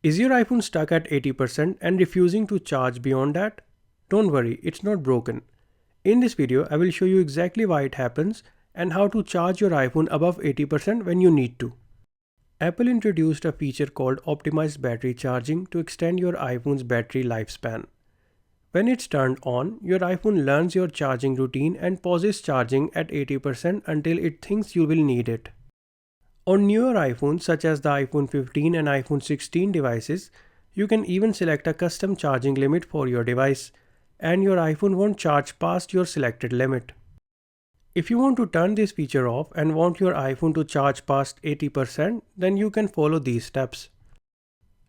Is your iPhone stuck at 80% and refusing to charge beyond that? Don't worry, it's not broken. In this video, I will show you exactly why it happens and how to charge your iPhone above 80% when you need to. Apple introduced a feature called optimized battery charging to extend your iPhone's battery lifespan. When it's turned on, your iPhone learns your charging routine and pauses charging at 80% until it thinks you will need it. On newer iPhones such as the iPhone 15 and iPhone 16 devices, you can even select a custom charging limit for your device, and your iPhone won't charge past your selected limit. If you want to turn this feature off and want your iPhone to charge past 80%, then you can follow these steps.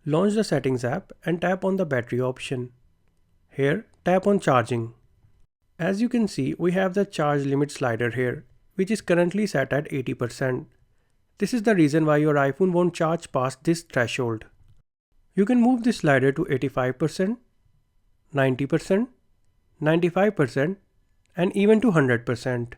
Launch the Settings app and tap on the battery option. Here, tap on Charging. As you can see, we have the charge limit slider here, which is currently set at 80%. This is the reason why your iPhone won't charge past this threshold. You can move this slider to 85%, 90%, 95%, and even to 100%.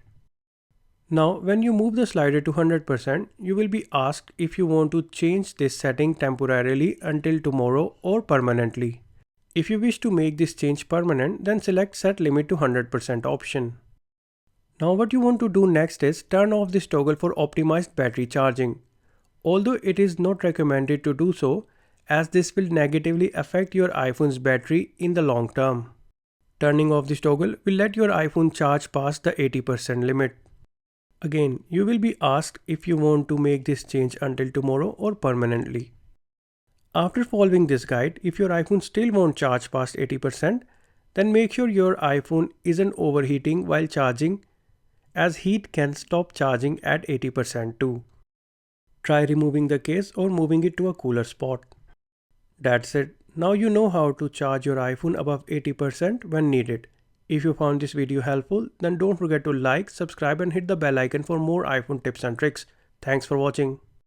Now, when you move the slider to 100%, you will be asked if you want to change this setting temporarily until tomorrow or permanently. If you wish to make this change permanent, then select Set Limit to 100% option. Now what you want to do next is turn off this toggle for optimized battery charging. Although it is not recommended to do so, as this will negatively affect your iPhone's battery in the long term. Turning off this toggle will let your iPhone charge past the 80% limit. Again, you will be asked if you want to make this change until tomorrow or permanently. After following this guide, if your iPhone still won't charge past 80%, then make sure your iPhone isn't overheating while charging, as heat can stop charging at 80% too. Try removing the case or moving it to a cooler spot. That's it. Now you know how to charge your iPhone above 80% when needed. If you found this video helpful, then don't forget to like, subscribe and hit the bell icon for more iPhone tips and tricks. Thanks for watching.